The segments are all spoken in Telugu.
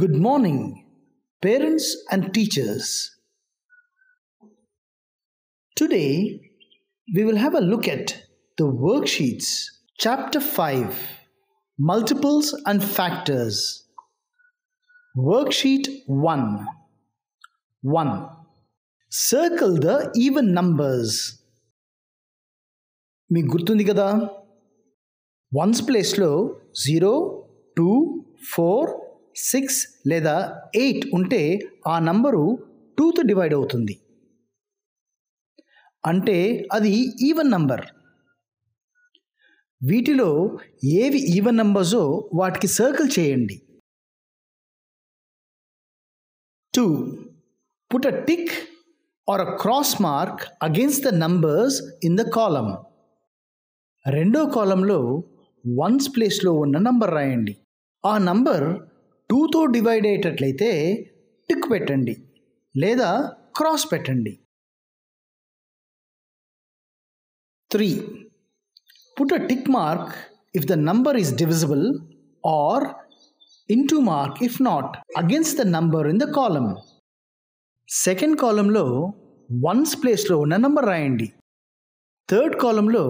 Good morning, parents and teachers. Today, we will have a look at the worksheets, Chapter 5, Multiples and Factors. Worksheet 1. 1. Circle the even numbers. మీకు గుర్తుంది కదా, వన్స్ ప్లేస్లో 0, 2, 4, 6 లేదా 8 ఉంటే ఆ నంబరు 2తో డివైడ్ అవుతుంది. అంటే అది ఈవెన్ నంబర్. వీటిలో ఏవి ఈవెన్ నంబర్సో వాటికి సర్కిల్ చేయండి. 2. Put a tick or a cross mark against the numbers in the column. రెండో కాలంలో వన్స్ ప్లేస్లో ఉన్న నంబర్ రాయండి. ఆ నంబర్ 2తో డివైడ్ అయ్యేటట్లయితే టిక్ పెట్టండి లేదా క్రాస్ పెట్టండి. 3. Put a tick mark if the number is divisible or into mark if not against the number in the column. Second కాలంలో వన్స్ ప్లేస్లో ఉన్న నంబర్ రాయండి. థర్డ్ కాలంలో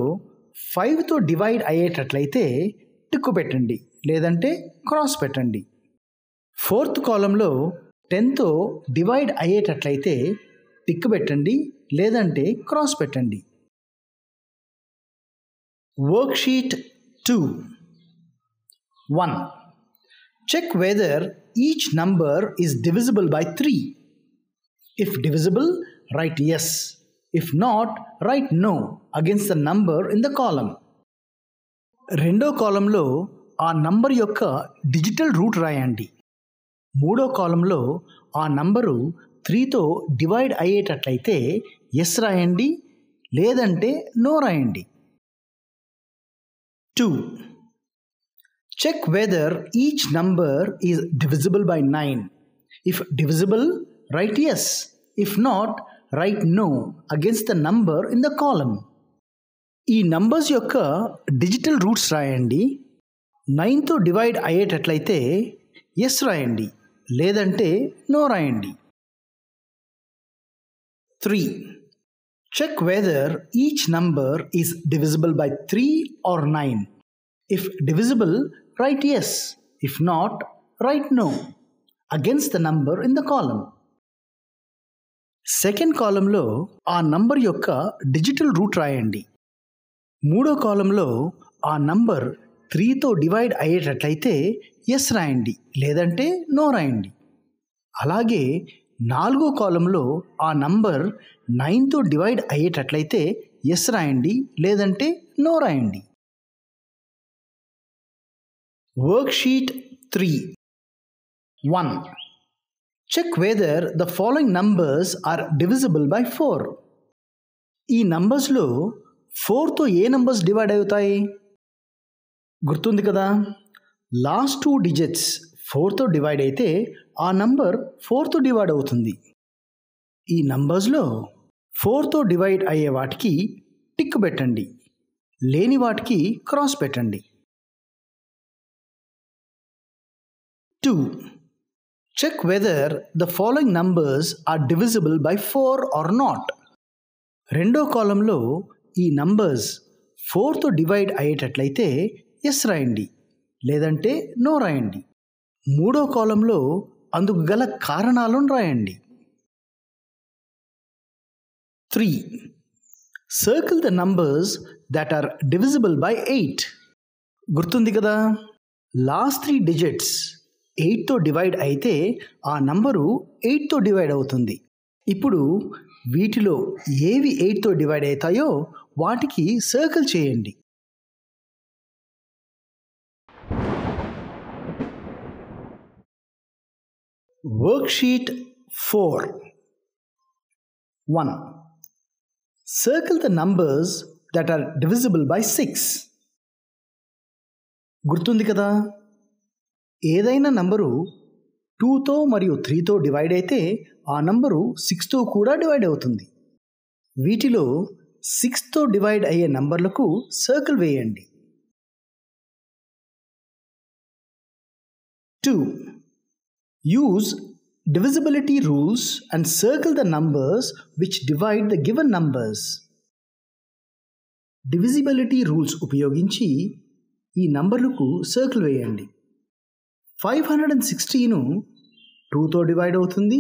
5తో డివైడ్ అయ్యేటట్లయితే టిక్కు పెట్టండి లేదంటే క్రాస్ పెట్టండి. ఫోర్త్ కాలంలో 10తో డివైడ్ అయ్యేటట్లయితే టిక్ పెట్టండి లేదంటే క్రాస్ పెట్టండి. Worksheet 2. 1. Check whether each number is divisible by 3. If divisible, write yes. If not, write no against the number in the column. రెండో కాలంలో ఆ నంబర్ యొక్క డిజిటల్ రూట్ రాయండి. మూడో కాలంలో ఆ నంబరు 3తో డివైడ్ అయ్యేటట్లయితే ఎస్ రాయండి లేదంటే నో రాయండి. 2. Check whether each number is divisible by 9. If divisible, write yes. If not, write no against the number in the column. ఈ నంబర్స్ యొక్క డిజిటల్ రూట్స్ రాయండి. 9తో డివైడ్ అయ్యేటట్లయితే ఎస్ రాయండి లేదంటే నో రాయండి. 3. Check whether each number is divisible by 3 or 9. If divisible, write yes. If not, write no against the number in the column. Second కాలంలో ఆ నంబర్ యొక్క డిజిటల్ రూట్ రాయండి. మూడో కాలంలో ఆ నంబర్ 3తో డివైడ్ అయ్యేటట్లయితే ఎస్ రాయండి లేదంటే నో రాయండి. అలాగే నాలుగో కాలంలో ఆ నంబర్ 9తో డివైడ్ అయ్యేటట్లయితే ఎస్ రాయండి లేదంటే నో రాయండి. Worksheet 3. 1. Check whether the following numbers are divisible by 4. ఈ నంబర్స్లో 4తో ఏ నంబర్స్ డివైడ్ అవుతాయి? గుర్తుంది కదా, లాస్ట్ 2 డిజిట్స్ 4తో డివైడ్ అయితే ఆ నంబర్ 4తో డివైడ్ అవుతుంది. ఈ నంబర్స్లో 4తో డివైడ్ అయ్యే వాటికి టిక్ పెట్టండి, లేని వాటికి క్రాస్ పెట్టండి. 2. Check whether the following numbers are divisible by 4 or not. రెండో కాలంలో ఈ నంబర్స్ 4తో డివైడ్ అయ్యేటట్లయితే ఎస్ రాయండి లేదంటే నో రాయండి. మూడో కాలంలో అందుకు గల కారణాలను రాయండి. 3. Circle the numbers that are divisible by 8. గుర్తుంది కదా, లాస్ట్ 3 డిజిట్స్ 8తో డివైడ్ అయితే ఆ నంబరు 8తో డివైడ్ అవుతుంది. ఇప్పుడు వీటిలో ఏవి 8తో డివైడ్ అవుతాయో వాటికి సర్కిల్ చేయండి. Worksheet 4. 1. Circle the numbers that are divisible by 6. గుర్తుంది కదా, ఏదైనా నంబరు 2తో మరియు 3తో డివైడ్ అయితే ఆ నంబరు 6తో కూడా డివైడ్ అవుతుంది. వీటిలో 6తో డివైడ్ అయ్యే నంబర్లకు సర్కిల్ వేయండి. 2. Use divisibility rules and circle the numbers which divide the given numbers. Divisibility rules ఉపయోగించి ఈ నంబర్లకు సర్కిల్ వేయండి. 560ను 2తో డివైడ్ అవుతుంది,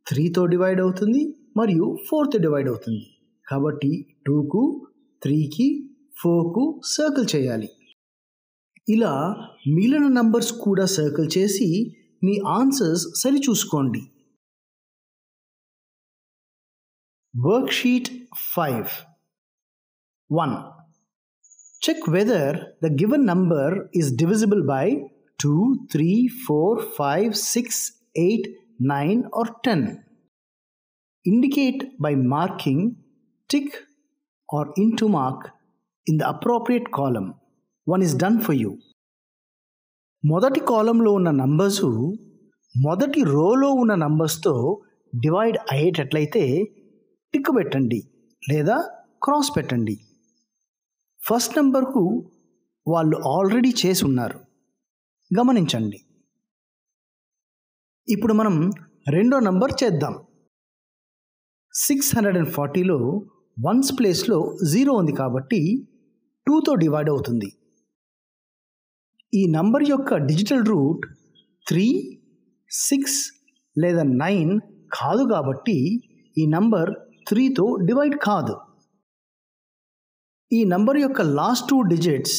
3తో డివైడ్ అవుతుంది మరియు 4తో డివైడ్ అవుతుంది. కాబట్టి 2కు, 3కి, 4కు సర్కిల్ చేయాలి. ఇలా మిగిలిన నంబర్స్ కూడా సర్కిల్ చేసి మీ answers సరిచూసుకోండి. Worksheet 5. 1. Check whether the given number is divisible by 2, 3, 4, 5, 6, 8, 9 or 10. Indicate by marking tick or into mark in the appropriate column. One is done for you. మొదటి కాలంలో ఉన్న నంబర్స్ మొదటి రోలో ఉన్న నంబర్స్తో డివైడ్ అయ్యేటట్లయితే టిక్ పెట్టండి లేదా క్రాస్ పెట్టండి. ఫస్ట్ నెంబర్కు వాళ్ళు ఆల్రెడీ చేసి ఉన్నారు, గమనించండి. ఇప్పుడు మనం రెండో నంబర్ చేద్దాం. 640లో వన్స్ ప్లేస్లో 0 ఉంది కాబట్టి 2తో డివైడ్ అవుతుంది. ఈ నంబర్ యొక్క డిజిటల్ రూట్ 3, 6 లేదా 9 కాదు కాబట్టి ఈ నంబర్ 3తో డివైడ్ కాదు. ఈ నంబర్ యొక్క లాస్ట్ 2 డిజిట్స్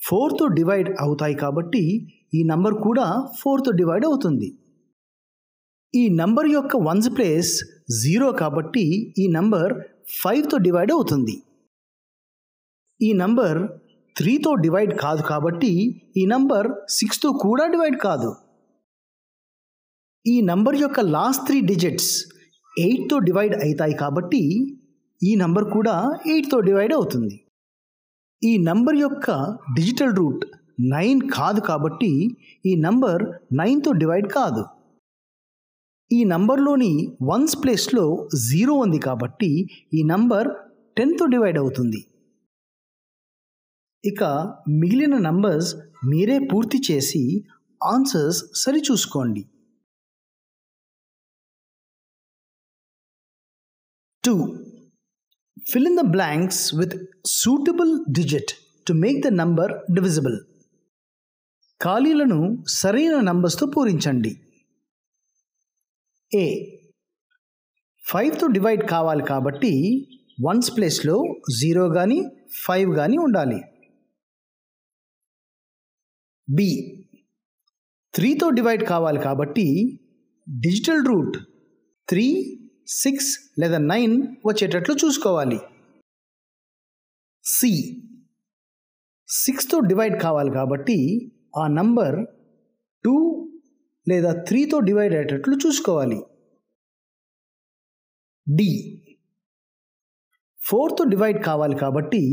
4తో డివైడ్ అవుతాయి కాబట్టి ఈ నంబర్ కూడా 4తో డివైడ్ అవుతుంది. ఈ నంబర్ యొక్క వన్స్ ప్లేస్ 0 కాబట్టి ఈ నంబర్ 5తో డివైడ్ అవుతుంది. ఈ నంబర్ 3తో డివైడ్ కాదు కాబట్టి ఈ నంబర్ 6తో కూడా డివైడ్ కాదు. ఈ నంబర్ యొక్క లాస్ట్ 3 డిజిట్స్ 8తో డివైడ్ అవుతాయి కాబట్టి ఈ నంబర్ కూడా 8తో డివైడ్ అవుతుంది. ఈ నంబర్ యొక్క డిజిటల్ రూట్ 9 కాదు కాబట్టి ఈ నంబర్ 9తో డివైడ్ కాదు. ఈ నంబర్లోని వన్స్ ప్లేస్లో 0 ఉంది కాబట్టి ఈ నంబర్ 10తో డివైడ్ అవుతుంది. ఇక మిగిలిన నంబర్స్ మీరే పూర్తి చేసి answers సరిచూసుకోండి. 2. Fill in the blanks with suitable digit to make the number divisible. ఖాళీలను సరైన నంబర్స్తో పూరించండి. A. 5తో డివైడ్ కావాలి కాబట్టి వన్స్ ప్లేస్లో 0 కానీ 5 కానీ ఉండాలి. B. 3తో డివైడ్ కావాలి కాబట్టి డిజిటల్ రూట్ 3, 6 లేదా 9 వచ్చేటట్లు చూసుకోవాలి. C. 6తో డివైడ్ కావాలి కాబట్టి ఆ నంబర్ 2 లేదా 3తో డివైడ్ అయ్యేటట్లు చూసుకోవాలి. D. 4తో డివైడ్ కావాలి కాబట్టి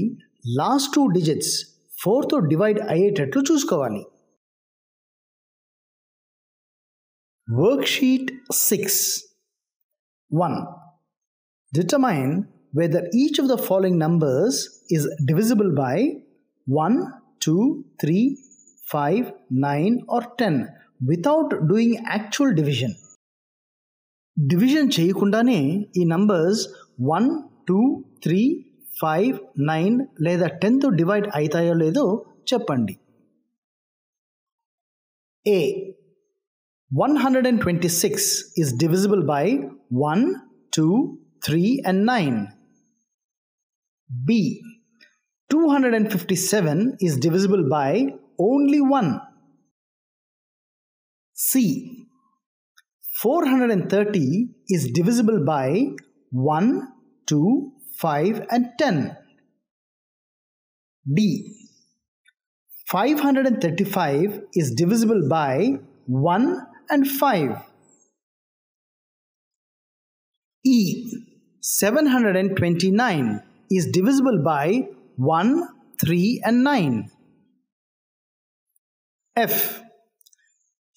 లాస్ట్ 2 డిజిట్స్ 4తో డివైడ్ అయ్యేటట్లు చూసుకోవాలి. Worksheet 6. 1. Determine whether each of the following numbers is divisible by 1, 2, 3, 5, 9 or 10 without doing actual division. Division చేయకుండానే ఈ నంబర్స్ 1, 2, 3, 5, 9 లేదా 10తో డివైడ్ అవుతాయో లేదో చెప్పండి. A. 126 is divisible by 1, 2, 3 and 9. B. 257 is divisible by only 1. C. 430 is divisible by 1, 2, 5 and 10. D. 535 is divisible by 1 and 5. E. 729 is divisible by 1, 3 and 9. F.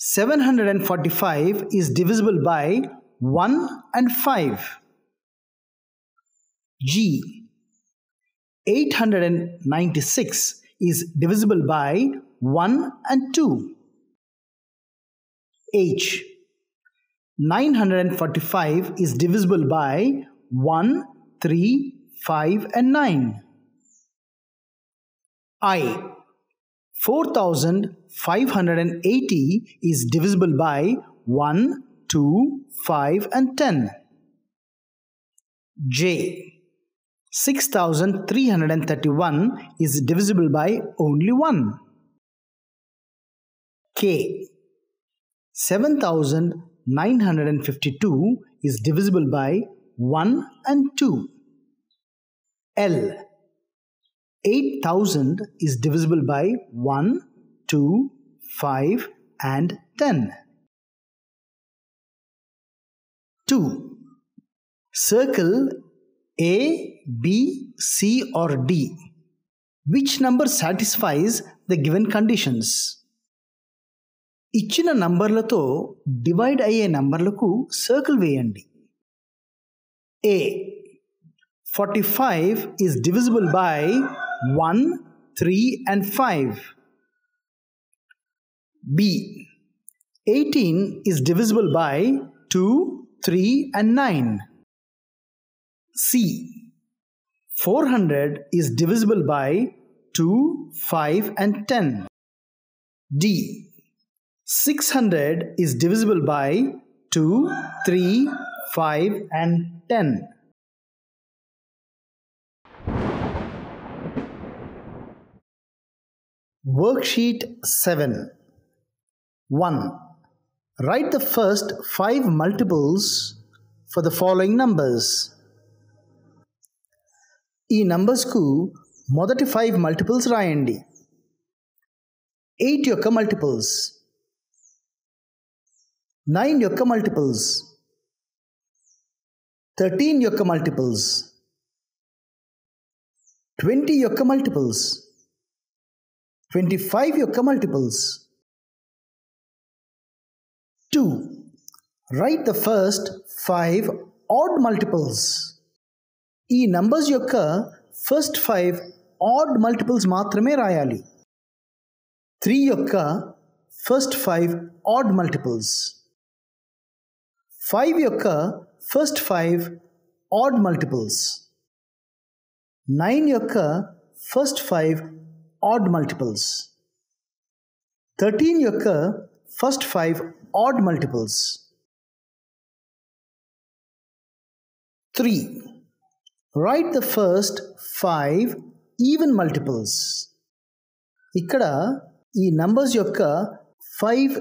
745 is divisible by 1 and 5. G. 896 is divisible by 1 and 2. H. 945 is divisible by 1, 3, 5 and 9. I. 4580 is divisible by 1, 2, 5 and 10. J. 6331 is divisible by only 1. K. 7952 is divisible by 1 and 2. L. 8000 is divisible by 1, 2, 5 and 10. 2. Circle A, B, C or D. Which number satisfies the given conditions? ఇచ్చిన నంబర్లతో డివైడ్ అయ్యే నంబర్లకు సర్కిల్ వేయండి. A. 45 is divisible by 1, 3 and 5. B. 18 is divisible by 2, 3 and 9. C. 400 is divisible by 2, 5 and 10. D. 600 is divisible by 2, 3, 5 and 10. Worksheet 7. 1. Write the first 5 multiples for the following numbers. ఈ నంబర్స్కు మొదటి 5 మల్టిపుల్స్ రాయండి. 8 యొక్క మల్టిపుల్స్, 9 యొక్క మల్టిపుల్స్, 13 యొక్క మల్టిపుల్స్, 20 యొక్క మల్టిపుల్స్, 25 యొక్క multiples. 2. Write the first 5 odd multiples. ఈ నంబర్స్ యొక్క ఫస్ట్ 5 ఆడ్ మల్టిపుల్స్ మాత్రమే రాయాలి. 3 యొక్క ఫస్ట్ 5 ఆడ్ మల్టిపుల్స్, 5 యొక్క ఫస్ట్ 5 ఆడ్ మల్టిపుల్స్, 9 యొక్క ఫస్ట్ 5 ఆడ్ మల్టిపుల్స్, 13 యొక్క first 5 add multiples. 3. Write the first 5 even multiples. ఇక్కడ ఈ నంబర్స్ యొక్క 5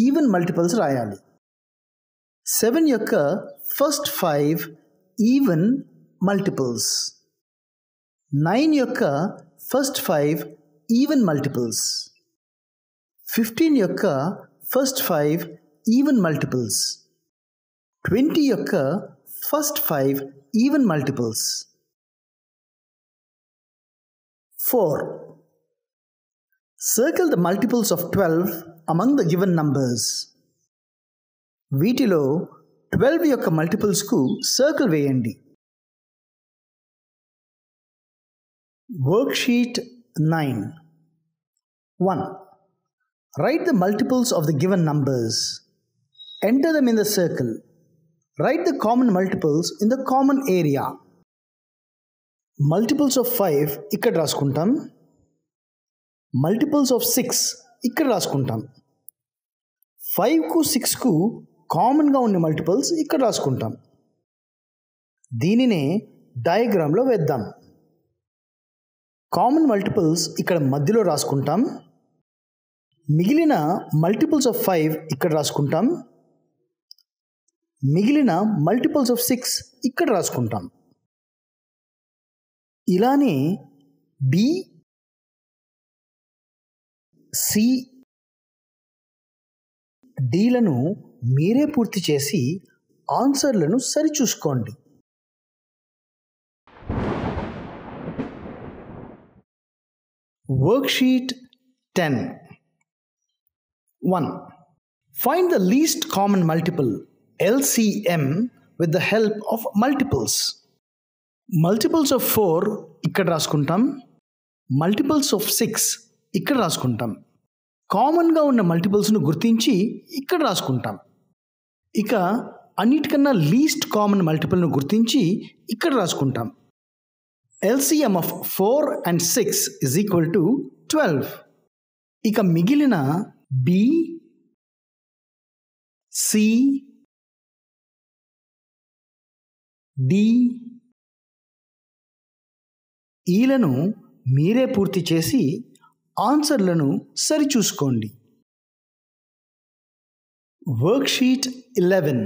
ఈవెన్ మల్టిపుల్స్ రాయాలి. 7 యొక్క ఫస్ట్ 5 ఈవెన్ మల్టిపుల్స్, 9 యొక్క ఫస్ట్ 5 ఈవెన్ మల్టిపుల్స్, 15 యొక్క ఫస్ట్ 5 ఈవెన్ మల్టిపుల్స్, 20 యొక్క first 5 even multiples. 4. Circle the multiples of 12 among the given numbers. వీటిలో 12 యొక్క మల్టిపుల్స్ కు సర్కిల్ వేయండి. Worksheet 9. 1. Write the multiples of the given numbers. Enter them in the circle. Write the common multiples in the common area. Multiples of 5 ఇక్కడ రాసుకుంటాం. Multiples of 6 ఇక్కడ రాసుకుంటాం. 5 కు 6 కు కామన్గా ఉన్న మల్టిపుల్స్ ఇక్కడ రాసుకుంటాం. దీనినే డయాగ్రామ్లో వేద్దాం. కామన్ మల్టిపుల్స్ ఇక్కడ మధ్యలో రాసుకుంటాం. మిగిలిన మల్టిపుల్స్ ఆఫ్ 5 ఇక్కడ రాసుకుంటాం. మిగిలిన మల్టిపుల్స్ ఆఫ్ 6 ఇక్కడ రాసుకుంటాం. ఇలానే బి, సి, డీలను మీరే పూర్తి చేసి ఆన్సర్లను సరిచూసుకోండి. Worksheet 10. 1. Find the least common multiple LCM with the help of multiples. Multiples of 4 ఇక్కడ రాసుకుంటాం. Multiples of 6 ఇక్కడ రాసుకుంటాం. కామన్గా ఉన్న మల్టిపుల్స్ను గుర్తించి ఇక్కడ రాసుకుంటాం. ఇక అన్నిటికన్నా లీస్ట్ కామన్ మల్టిపుల్ను గుర్తించి ఇక్కడ రాసుకుంటాం. LCM of 4 and 6 is equal to 12. ఇక మిగిలిన B, C, D, ఈలను మీరే పూర్తి చేసి ఆన్సర్లను సరిచూసుకోండి. Worksheet 11.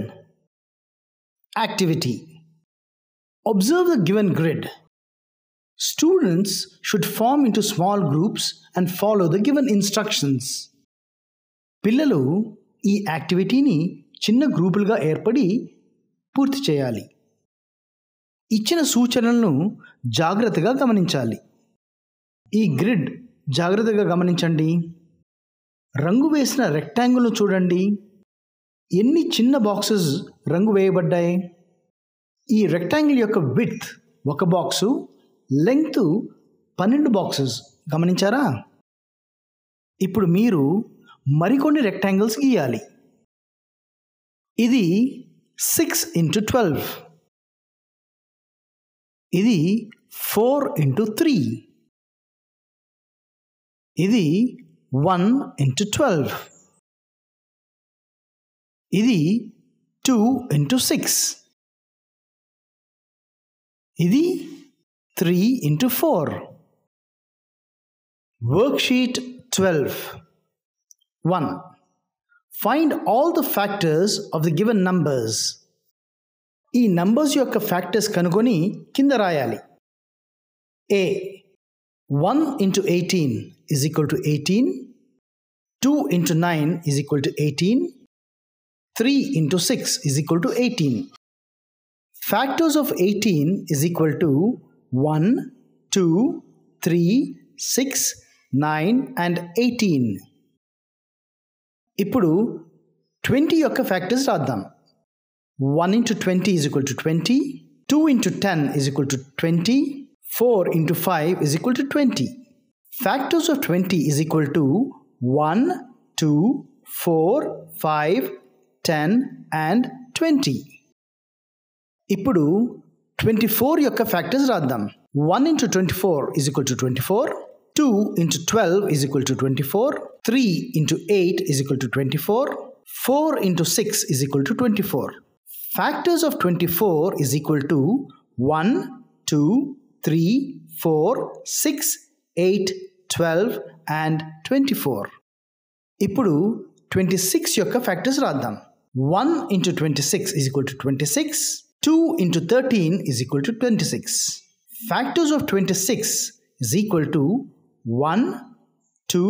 Activity. Observe the given grid. Students should form into small groups and follow the given instructions. పిల్లలు ఈ యాక్టివిటీని చిన్న గ్రూపులుగా ఏర్పడి పూర్తి చేయాలి. ఇచ్చిన సూచనలను జాగ్రత్తగా గమనించాలి. ఈ గ్రిడ్ జాగ్రత్తగా గమనించండి. రంగు వేసిన రెక్టాంగిల్ను చూడండి. ఎన్ని చిన్న బాక్సెస్ రంగు వేయబడ్డాయి? ఈ రెక్టాంగిల్ యొక్క విడ్త్ 1 బాక్సు, లెంగ్త్ 12 బాక్సెస్. గమనించారా? ఇప్పుడు మీరు మరికొన్ని రెక్టాంగిల్స్ గీయాలి. ఇది 6 into 12. ఇది 4 into 3. ఇది 1 into 12. ఇది 2 into 6. ఇది 3 into 4. Worksheet 12. 1. Find all the factors of the given numbers. ఈ నంబర్స్ యొక్క ఫ్యాక్టర్స్ కనుగొని కింద రాయాలి. A. 1 into 18 is equal to 18. 2 into 9 is equal to 18. 3 into 6 is equal to 18. Factors of 18 is equal to 1, 2, 3, 6, 9 and 18. ఇప్పుడు 20 యొక్క ఫ్యాక్టర్స్ రాద్దాం. 1 into 20 is equal to 20. 2 into 10 is equal to 20. 4 into 5 is equal to 20. Factors of 20 is equal to 1, 2, 4, 5, 10 and 20. ఇప్పుడు 24 యొక్క ఫ్యాక్టర్స్ రాద్దాం. 1 into 24 is equal to 24. 2 into 12 is equal to 24. 3 into 8 is equal to 24. 4 into 6 is equal to 24. Factors of 24 is equal to 1, 2, 3, 4, 6, 8, 12 and 24. ఇప్పుడు 26 యొక్క ఫ్యాక్టర్స్ రాద్దాం. 1 into 26 is equal to 26. 2 into 13 is equal to 26. Factors of 26 is equal to 1, 2,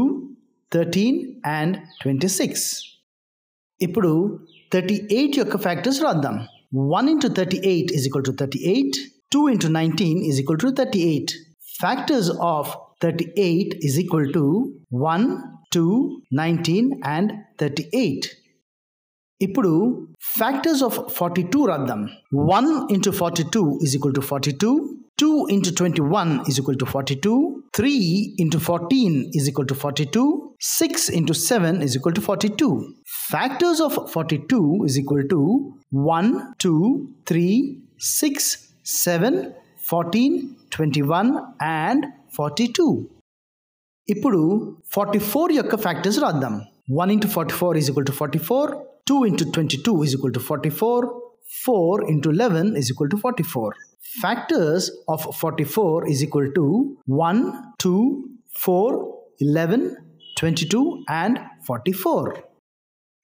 13 and 26. ఇప్పుడు 38 యొక్క ఫ్యాక్టర్స్ రాద్దాం. 1 into 38 is equal to 38. 2 into 19 is equal to 38. Factors of 38 is equal to 1, 2, 19 and 38. ఇప్పుడు ఫ్యాక్టర్స్ ఆఫ్ 42 రాద్దాం. 1 into 42 is equal to 42. 2 into 21 is equal to 42. 3 into 14 is equal to 42. 6 into 7 is equal to 42. Factors of 42 is equal to 1, 2, 3, 6, 7, 14, 21 and 42. ఇప్పుడు 44 యొక్క ఫ్యాక్టర్స్ రాద్దాం. 1 into 44 is equal to 44. 2 into 22 is equal to 44. 4 into 11 is equal to 44. Factors of 44 is equal to 1, 2, 4, 11, 22 and 44.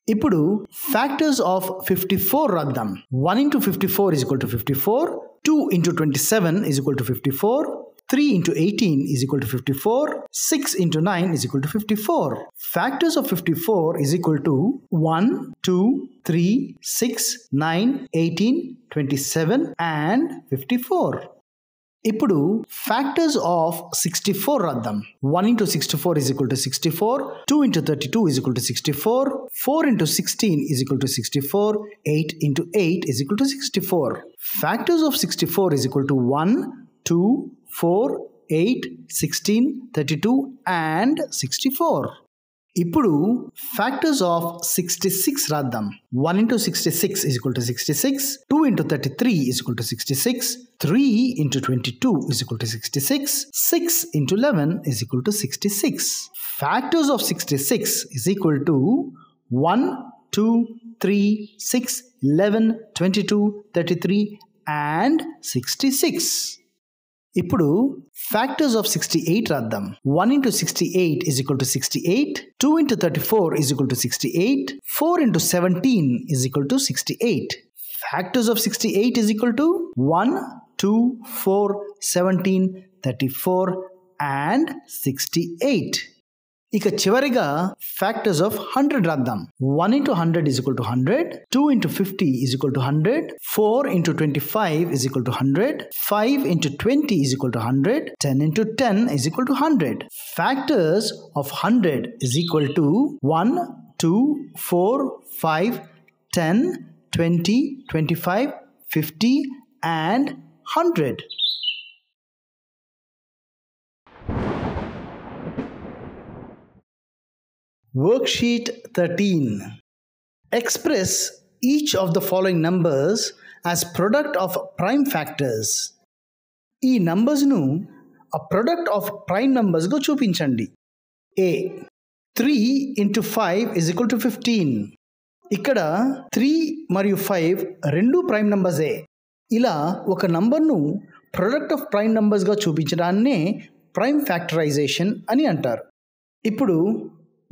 ఇప్పుడు ఫ్యాక్టర్స్ ఆఫ్ 54 రాద్దాం. 1 into 54 is equal to 54. 2 into 27 is equal to 54. 3 into 18 is equal to 54. 6 into 9 is equal to 54. Factors of 54 is equal to 1, 2, 3, 6, 9, 18, 27 and 54. ఇప్పుడు ఫ్యాక్టర్స్ ఆఫ్ 64 రాద్దాం. 1 into 64 is equal to 64. 2 into 32 is equal to 64. 4 into 16 is equal to 64. 8 into 8 is equal to 64. Factors of 64 is equal to 1, 2, 4, 8, 16, 32 and 64. ఇప్పుడు ఫ్యాక్టర్స్ ఆఫ్ 66 రాద్దాం. 1 into 66 is equal to 66, 2 into 33 is equal to 66, 3 into 22 is equal to 66, 6 into 11 is equal to 66. Factors of 66 is equal to 1, 2, 3, 6, 11, 22, 33 and 66. ఇప్పుడు ఫ్యాక్టర్స్ ఆఫ్ 68 రాద్దాం. 1 into 68 is equal to 68, 2 into 34 is equal to 68, 4 into 17 is equal to 68. Factors of 68 is equal to 1, 2, 4, 17, 34 and 68. ఇక చివరిగా ఫ్యాక్టర్స్ ఆఫ్ 100 రాద్దాం. 1 into 100 is equal to 100, 2 into 50 is equal to 100, 4 into 25 is equal to 100, 5 into 20 is equal to 100, 10 into 10 is equal to 100. Factors of 100 is equal to 1, 2, 4, 5, 10, 20, 25, 50 and 100. Worksheet 13. Express each of the following numbers as product of prime factors. ఈ నంబర్స్ను a product of prime numbers గా చూపించండి. A 3 into 5 is equal to 15. ఇక్కడ 3 మరియు 5 రెండు ప్రైమ్ నంబర్సే. ఇలా ఒక నంబర్ను ప్రొడక్ట్ ఆఫ్ ప్రైమ్ నంబర్స్గా చూపించడాన్నే ప్రైమ్ ఫ్యాక్టరైజేషన్ అని అంటారు. ఇప్పుడు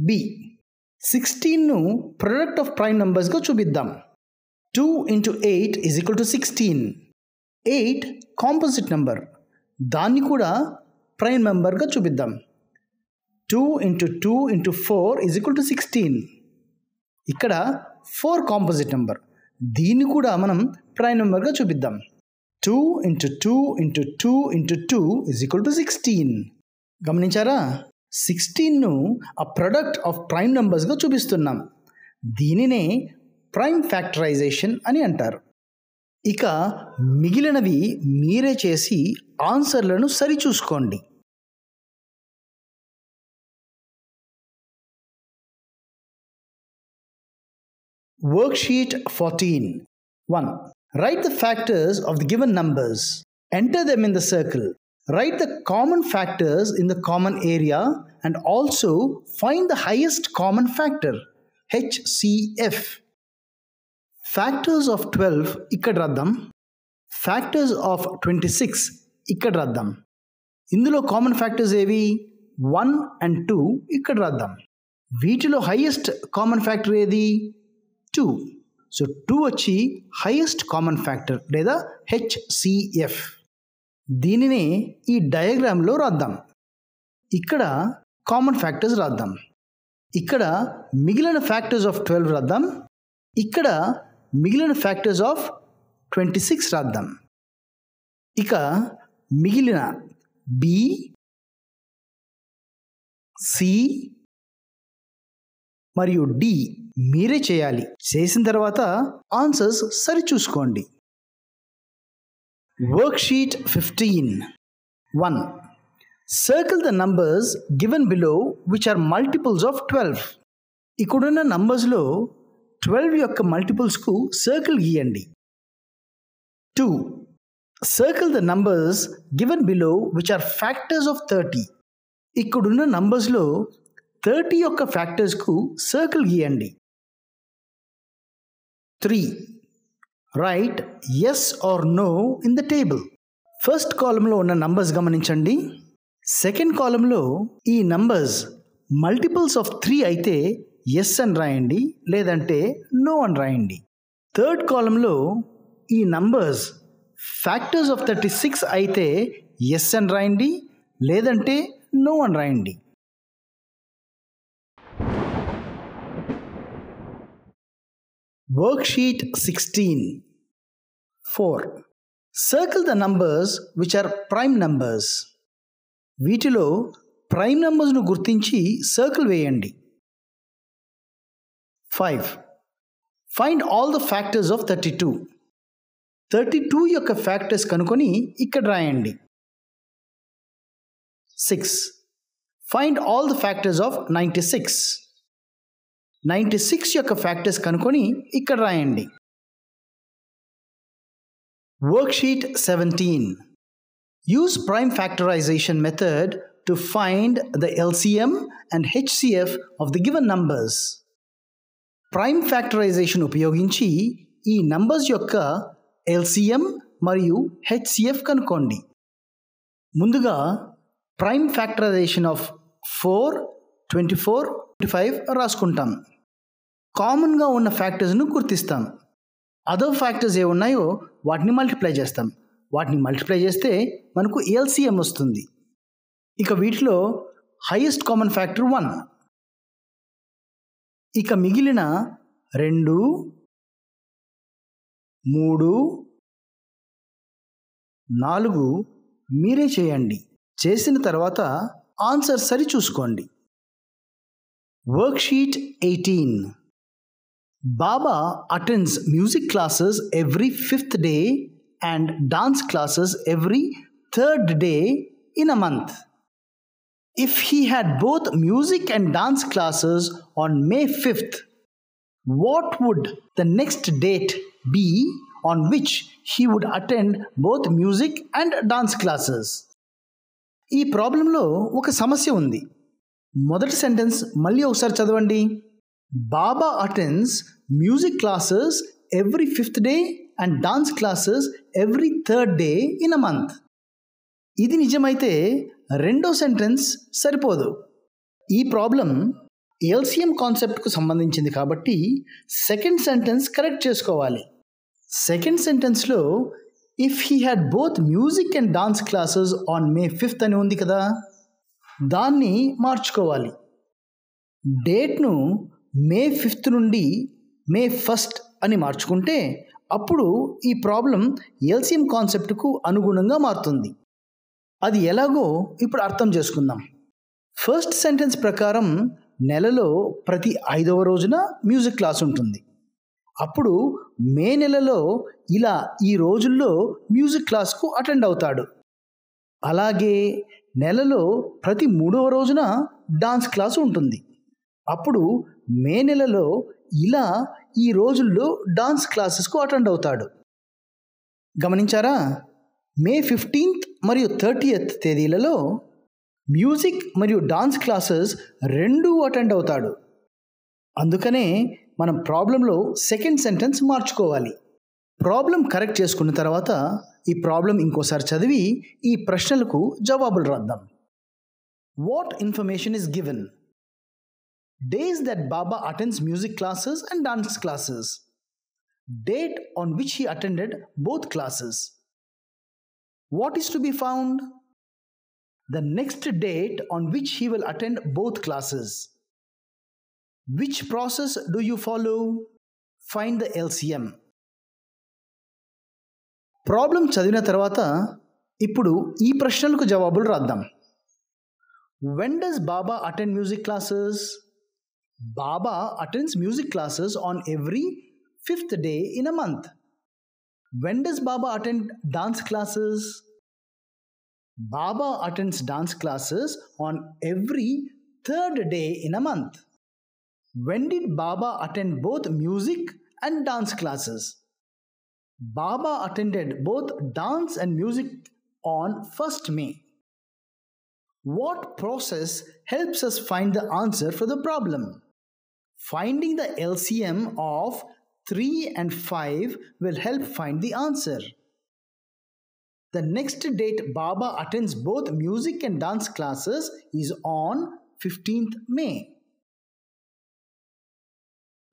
B 16ను ప్రొడక్ట్ ఆఫ్ ప్రైమ్ నంబర్స్గా చూపిద్దాం. 2 into 8 is equal to 16. 8 composite number, దాన్ని కూడా ప్రైమ్ నెంబర్గా చూపిద్దాం. 2 into 2 into 4 is equal to 16. ఇక్కడ 4 కాంపోజిట్ నెంబర్, దీన్ని కూడా మనం ప్రైమ్ నెంబర్గా చూపిద్దాం. 2 into 2 into 2 into 2 is equal to 16. గమనించారా? 16ను ఆ ప్రొడక్ట్ ఆఫ్ ప్రైమ్ నంబర్స్గా చూపిస్తున్నాం. దీనినే ప్రైమ్ ఫ్యాక్టరైజేషన్ అని అంటారు. ఇక మిగిలినవి మీరే చేసి ఆన్సర్లను సరిచూసుకోండి. Worksheet 14. 1. Write the factors of the given numbers. Enter them in the circle. Write the common factors in the common area and also find the highest common factor, HCF. Factors of 12 ఇక్కడ రాద్దాం. Factors of 26 ఇక్కడ రాద్దాం. ఇందులో కామన్ ఫ్యాక్టర్స్ ఏవి? 1 and 2 ఇక్కడ రాద్దాం. వీటిలో హైయెస్ట్ కామన్ ఫ్యాక్టర్ ఏది? 2. సో 2 వచ్చి హైయెస్ట్ కామన్ ఫ్యాక్టర్ లేదా HCF. దీనినే ఈ డయాగ్రామ్లో రాద్దాం. ఇక్కడ కామన్ ఫ్యాక్టర్స్ రాద్దాం. ఇక్కడ మిగిలిన ఫ్యాక్టర్స్ ఆఫ్ 12 రాద్దాం. ఇక్కడ మిగిలిన ఫ్యాక్టర్స్ ఆఫ్ 26 రాద్దాం. ఇక మిగిలిన B, C మరియు D మీరే చేయాలి. చేసిన తర్వాత answers సరిచూసుకోండి. Worksheet 15. 1. Circle the numbers given below which are multiples of 12. ఇక్కడున్న నంబర్స్లో 12 యొక్క మల్టిపుల్స్కు సర్కిల్ గీయండి. 2. Circle the numbers given below which are factors of 30. ఇక్కడున్న నంబర్స్లో 30 యొక్క ఫ్యాక్టర్స్కు సర్కిల్ గీయండి. 3. Write yes or no in the table. First కాలంలో ఉన్న నంబర్స్ గమనించండి. సెకండ్ కాలంలో ఈ నంబర్స్ మల్టిపుల్స్ ఆఫ్ 3 అయితే ఎస్ అని రాయండి, లేదంటే నో అని రాయండి. థర్డ్ కాలంలో ఈ నంబర్స్ ఫ్యాక్టర్స్ ఆఫ్ 36 అయితే ఎస్ అని రాయండి, లేదంటే నో అని రాయండి. Worksheet 16. 4. Circle the numbers which are prime numbers. వీటిలో ప్రైమ్ నంబర్స్ను గుర్తించి సర్కిల్ వేయండి. 5. Find all the factors of 32. 32 యొక్క ఫ్యాక్టర్స్ కనుకొని ఇక్కడ రాయండి. 6. Find all the factors of 96. 96 యొక్క ఫ్యాక్టర్స్ కనుక్కొని ఇక్కడ రాయండి. Worksheet 17. Use prime factorization method to find the LCM and HCF of the given numbers. Prime factorization ఉపయోగించి ఈ నంబర్స్ యొక్క LCM మరియు HCF కనుక్కోండి. ముందుగా ప్రైమ్ ఫ్యాక్టరైజేషన్ ఆఫ్ 4, 24, 25 రాసుకుంటాం. కామన్గా ఉన్న ఫ్యాక్టర్స్ను గుర్తిస్తాం. అదర్ ఫ్యాక్టర్స్ ఏ ఉన్నాయో వాటిని మల్టిప్లై చేస్తాం. వాటిని మల్టిప్లై చేస్తే మనకు LCM వస్తుంది. ఇక వీటిలో హైయెస్ట్ కామన్ ఫ్యాక్టర్ 1. ఇక మిగిలిన 2, 3, 4 మీరే చేయండి. చేసిన తర్వాత ఆన్సర్ సరి చూసుకోండి. Worksheet 18. Baba attends music classes every 5th day and dance classes every 3rd day in a month. If he had both music and dance classes on May 5th, what would the next date be on which he would attend both music and dance classes? ఈ ప్రాబ్లంలో ఒక సమస్య ఉంది. మొదటి సెంటెన్స్ మళ్ళీ ఒకసారి చదవండి. Baba attends music classes every 5th day and dance classes every 3rd day in a month. ఇది నిజమైతే రెండో సెంటెన్స్ సరిపోదు. ఈ ప్రాబ్లం LCM కాన్సెప్ట్కు సంబంధించింది కాబట్టి సెకండ్ సెంటెన్స్ కరెక్ట్ చేసుకోవాలి. సెకండ్ సెంటెన్స్లో if he had both music and dance classes on May 5th అని ఉంది కదా, దాన్ని మార్చుకోవాలి. డేట్ను May 5th నుండి May 1st అని మార్చుకుంటే అప్పుడు ఈ ప్రాబ్లం LCM కాన్సెప్ట్కు అనుగుణంగా మారుతుంది. అది ఎలాగో ఇప్పుడు అర్థం చేసుకుందాం. ఫస్ట్ సెంటెన్స్ ప్రకారం నెలలో ప్రతి 5వ రోజున మ్యూజిక్ క్లాస్ ఉంటుంది. అప్పుడు మే నెలలో ఇలా ఈ రోజుల్లో మ్యూజిక్ క్లాస్కు అటెండ్ అవుతాడు. అలాగే నెలలో ప్రతి 3వ రోజున డాన్స్ క్లాసు ఉంటుంది. అప్పుడు మే నెలలో ఇలా ఈ రోజుల్లో డాన్స్ క్లాసెస్కు అటెండ్ అవుతాడు. గమనించారా? May 15th మరియు 30th తేదీలలో మ్యూజిక్ మరియు డాన్స్ క్లాసెస్ రెండూ అటెండ్ అవుతాడు. అందుకనే మనం ప్రాబ్లంలో సెకండ్ సెంటెన్స్ మార్చుకోవాలి. ప్రాబ్లం కరెక్ట్ చేసుకున్న తర్వాత ఈ ప్రాబ్లం ఇంకోసారి చదివి ఈ ప్రశ్నలకు జవాబులు రాద్దాం. What information is given? Days that Baba attends music classes and dance classes. Date on which he attended both classes. What is to be found? The next date on which he will attend both classes. Which process do you follow? Find the LCM. Problem చదివిన తర్వాత ఇప్పుడు ఈ ప్రశ్నలకు జవాబులు రాద్దాం. When does Baba attend music classes? Baba attends music classes on every 5th day in a month. When does Baba attend dance classes? Baba attends dance classes on every 3rd day in a month. When did Baba attend both music and dance classes? Baba attended both dance and music on 1st May. What process helps us find the answer for the problem? Finding the LCM of 3 and 5 will help find the answer. The next date Baba attends both music and dance classes is on 15th May.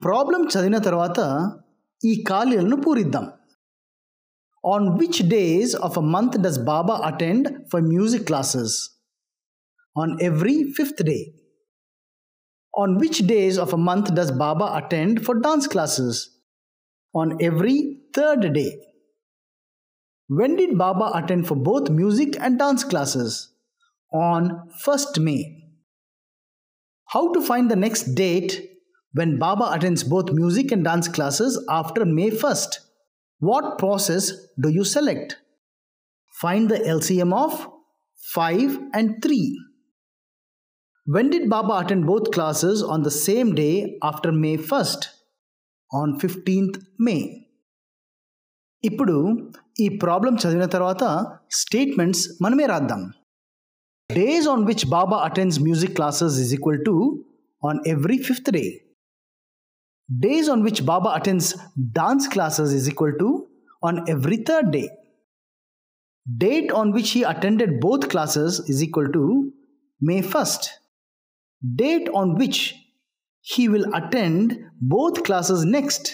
Problem చదివిన తర్వాత ఈ ఖాళీలను పూరిద్దాం. On which days of a month does Baba attend for music classes? On every 5th day. On which days of a month does Baba attend for dance classes? On every 3rd day. When did Baba attend for both music and dance classes? On 1st May. How to find the next date when Baba attends both music and dance classes after May 1st? What process do you select? Find the LCM of 5 and 3. When did Baba attend both classes on the same day after May 1st? On 15th May. ఇప్పుడు ఈ ప్రాబ్లం చదివిన తర్వాత స్టేట్మెంట్స్ మనమే రాద్దాం. Days on which Baba attends music classes is equal to on every 5th day. Days on which Baba attends dance classes is equal to on every 3rd day. Date on which he attended both classes is equal to May 1st. Date on which he will attend both classes next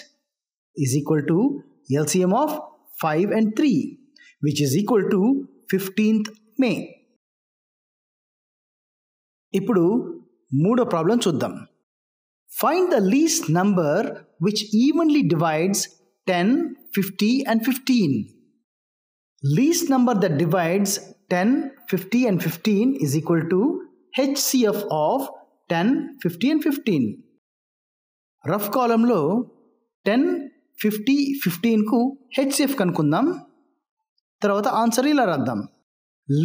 is equal to LCM of 5 and 3, which is equal to 15th May. ఇప్పుడు మూడో ప్రాబ్లం చూద్దాం. Find the least number which evenly divides 10, 50 and 15. Least number that divides 10, 50 and 15 is equal to HCF of 10, 50 and 15. Rough కాలంలో 10, 50, 15కు HCF కనుక్కుందాం. తర్వాత ఆన్సర్ ఇలా రాద్దాం.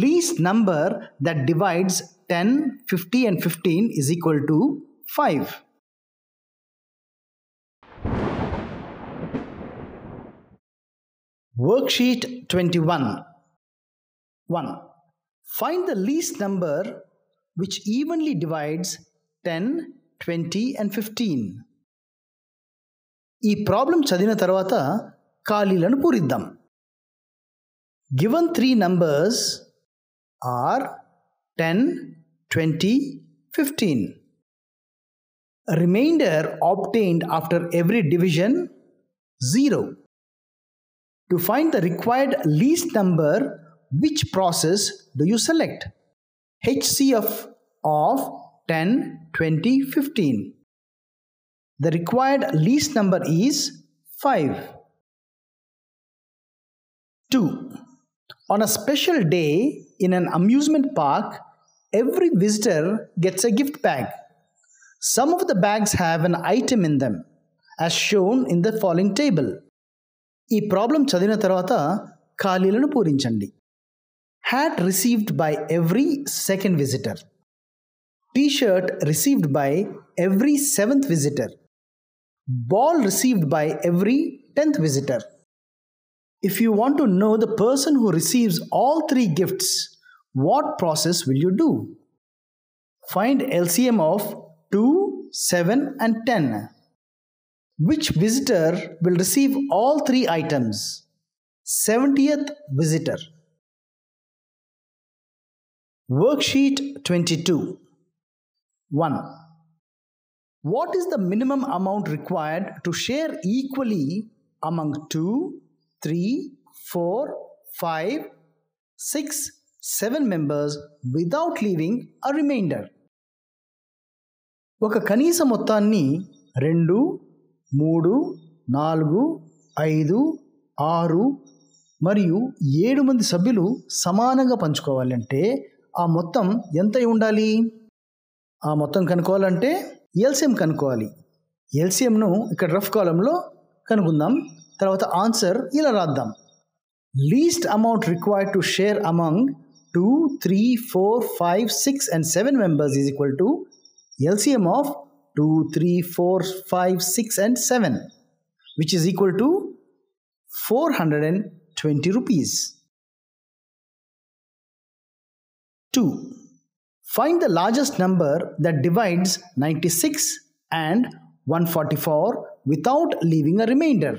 Least number that divides 10, 50 and 15 is equal to 5. Worksheet 21. 1. Find the least number which evenly divides 10, 20 and 15. ఈ ప్రాబ్లం చదివిన తర్వాత ఖాళీలను పూరిద్దాం. Given three numbers are 10, 20, 15. A remainder obtained after every division 0. To find the required least number, which process do you select? HCF of 10, 20, 15. The required least number is 5. 2. On a special day in an amusement park, every visitor gets a gift bag. Some of the bags have an item in them, as shown in the following table. ఈ ప్రాబ్లం చదివిన తర్వాత ఖాళీలను పూరించండి. Hat received by every second visitor. T-shirt received by every 7th visitor. Ball received by every 10th visitor. If you want to know the person who receives all three gifts, what process will you do? Find LCM of 2, 7 and 10. Which visitor will receive all three items? 70th visitor. Worksheet 22. 1. What is the minimum amount required to share equally among 2, 3, 4, 5, 6, 7 members without leaving a remainder? ఒక కనీస మొత్తాన్ని 2, 3, 4, 5, 6 మరియు 7 మంది సభ్యులు సమానంగా పంచుకోవాలంటే ఆ మొత్తం ఎంత ఉండాలి? ఆ మొత్తం కనుక్కోవాలంటే ఎల్సిఎం కనుక్కోవాలి. ఎల్సిఎంను ఇక్కడ రఫ్ కాలంలో కనుక్కుందాం. తర్వాత ఆన్సర్ ఇలా రాద్దాం. Least amount required to share among 2, 3, 4, 5, 6 and 7 members is equal to LCM of 2, 3, 4, 5, 6 and 7, which is equal to 420 rupees. 2. Find the largest number that divides 96 and 144 without leaving a remainder.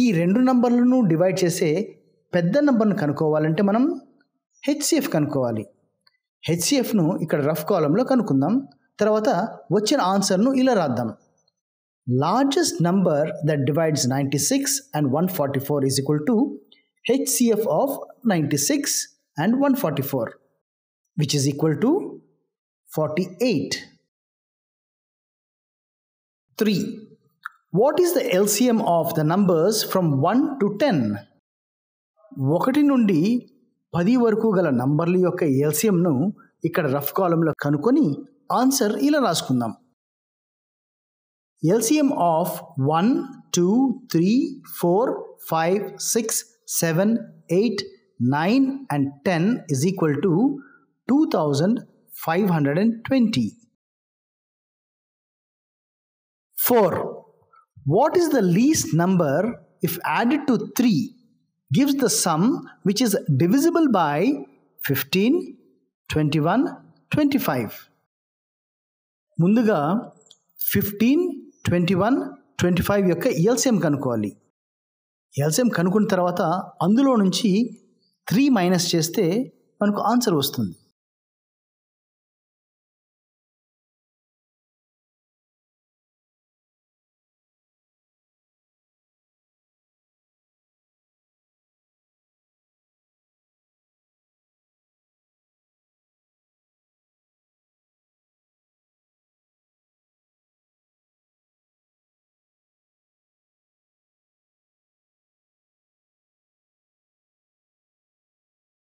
ఈ రెండు నంబర్లను డివైడ్ చేసే పెద్ద నంబర్ను కనుక్కోవాలంటే మనం హెచ్సిఎఫ్ కనుక్కోవాలి. హెచ్సిఎఫ్ను ఇక్కడ రఫ్ కాలంలో కనుక్కుందాం. తర్వాత వచ్చిన ఆన్సర్ను ఇలా రాద్దాం. Largest number that divides 96 and 144 is equal to HCF of 96 and 144, which is equal to 48. 3. What is the LCM of the numbers from 1 to 10? 1 నుండి 10 వరకు గల నంబర్ల యొక్క ఎల్సిఎంను ఇక్కడ రఫ్ కాలంలో కనుక్కొని ఆన్సర్ ఇలా రాసుకుందాం. LCM of 1, 2, 3, 4, 5, 6, 7, 8, 9 and 10 is equal to 2000, 520. 4. What is the least number if added to 3 gives the sum which is divisible by 15, 21, 25? ముందుగా 15, 21, 25 యొక్క ఎల్సిఎం కనుక్కోవాలి. ఎల్సిఎం కనుక్కున్న తర్వాత అందులో నుంచి 3 మైనస్ చేస్తే మనకు ఆన్సర్ వస్తుంది.